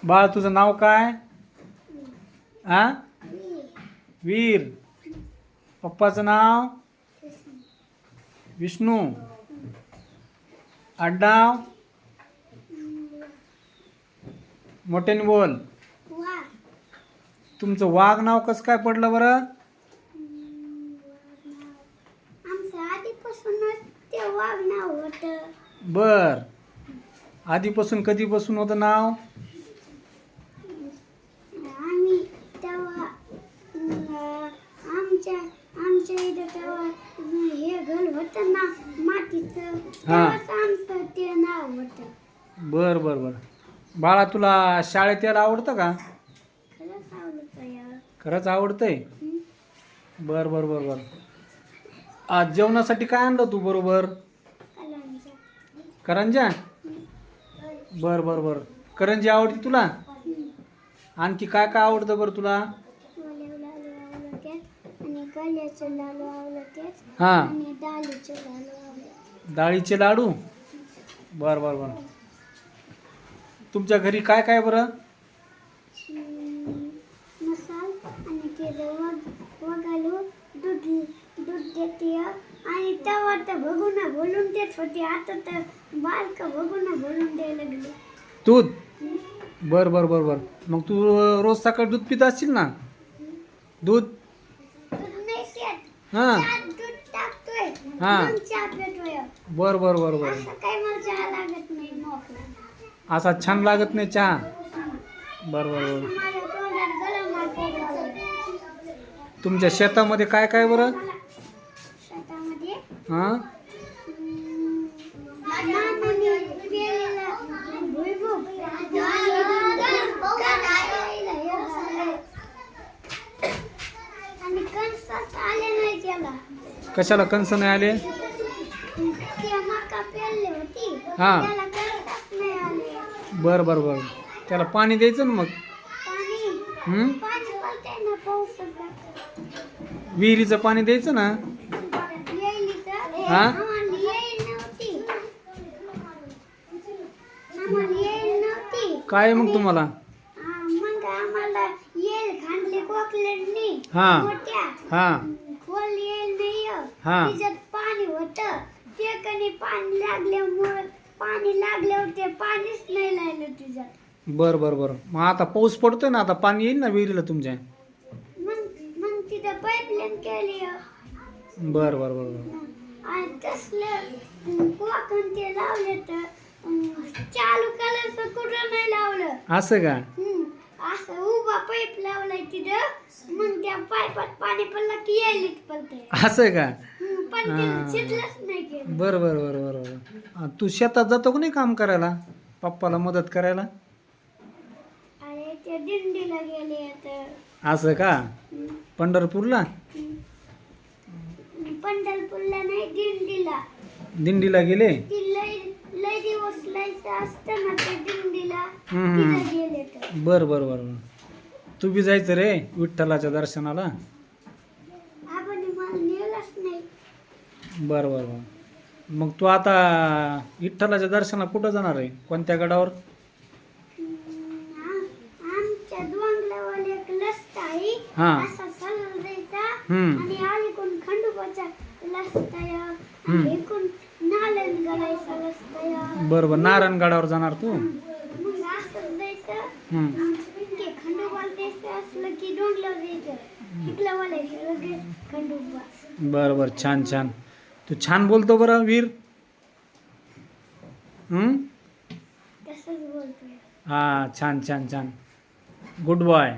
बाळ तुझं नाव काय? आ वीर. पप्पाचं नाव विष्णू. आडनाव मोठ्याने बोल. तुमचं वाघ नाव कसं काय पडलं बरं? आमचं आधीपासूनच ते वाघ नाव होतं. बर. आधीपासून कधीपासून होतं नाव? आम्ही तेव्हा आमच्या इथं तेव्हा हे घर होतं ना मातीचं, तेव्हाच आमचं ते नाव होतं. बर बर बर. बाळा तुला शाळेत यायला आवडतं का? खरंच आवडतं यार. खरंच आवडतंय? बर बर बर बर. आज जेवणासाठी काय आणलं तू बरोबर? कलांच्या. करंज्या? बर बर बर. करंजी आवडते तुला? आणखी काय काय आवडतं बरं तुला? मला लाडू आवडते आणि कल्याचे लाडू आवडते हां. आणि डाळीचे लाडू आवडते. डाळीचे लाडू? बर बर बर. तुमच्या घरी काय काय बरं? मसाल आणि ते वगालू दूध दूध देते आणि तेव्हा तर भगुना बोलून देत होते, आता तर बालका भगुना बोलून द्यायला लागले. दूध? बर बर बर बर. मग तू रोज सकाळी दूध पित असशील ना? दूध? दूध नाही पित, हां चहात दूध टाकतोय हां. मग चहा पितोय. बर बर बर बर. असं काही मला चहा लागत नाही मोकळा. असा छान लागत नाही चहा? बर बर बर. माझ्या तोंडात गरम वाटतं. तुमच्या शेतामध्ये काय काय बरं? शेतामध्ये हां. नानाने पेरलेला भुईमूग आणि कणसात आले नाही त्याला. कशाला कंस नाही आले? ते मका पेरली होती, हां. त्याला कणसात नाही आले. बर बर बर. त्याला पाणी द्यायचं ना मग. पाणी पाणी पडतंय ना पावसात. विहिरीचं पाणी द्यायचं ना. येईल तर हां. आम्हाला येईल नव्हती. आम्हाला येईल नव्हती. काय मग तुम्हाला? मग आम्हाला येईल खांडली कोकलेडनी हां. मोठ्या हां खोल येईल नाही. हां. तिच्यात पाणी होतं, ते कणी पाणी लागल्यावर ते पाणीच नाही लागलं तिच्यात. बर बर बर. मग आता पाऊस पडतोय ना, आता पाणी येईल ना विहिरीला तुमच्या? मग तिथं पाईपलाईन केली बर बर बर बर. आणि तसलं कोकण ते लावले तर चालू कलरचं कुठं नाही लावलं. असं का? असं उभा पाईप लावलाय तिथं, मग त्या पाईपात पाणी पडलं की यायलीच पडते. असं का? पण तिला शिजलंच नाही केलं. बर बर बर बर बर. तू शेतात जातो का नाही काम करायला, पप्पाला मदत करायला? अरे ते दिंडीला गेले तर. असं का? पंढरपूरला? पंढरपूरला नाही, दिंडीला. दिंडीला गेले? ती लय लय दिवस लायचं असतं ना ते दिंडीला, हम्म. तिला गेले तर. बर बर बर बर. तू बी जायचं रे विठ्ठलाच्या दर्शनाला. आपण मला नेलंच नाही. बर बर बर. मग तू आता विठ्ठलाच्या दर्शनाला कुठं जाणार आहे? कोणत्या गडावर? आमच्या डोंगरावर एक रस्ता आहे, हां. असा सरळ जायचा हम्म. आणि अलीकडून खंडोबाचा रस्ता आहे आणि इकडून नारायणगडाचा रस्ता आहे. बर बर. नारायणगडावर जाणार तू? मग असं जायचं, हम्म. ते खंडोबाला जायचं असलं की डोंगरावर जायचं, इकडं वळायचं लगेच खंडोबा. बर बर. छान छान. तू छान बोलतो बरं वीर. तसंच बोलतोय. हां छान छान छान. Good boy.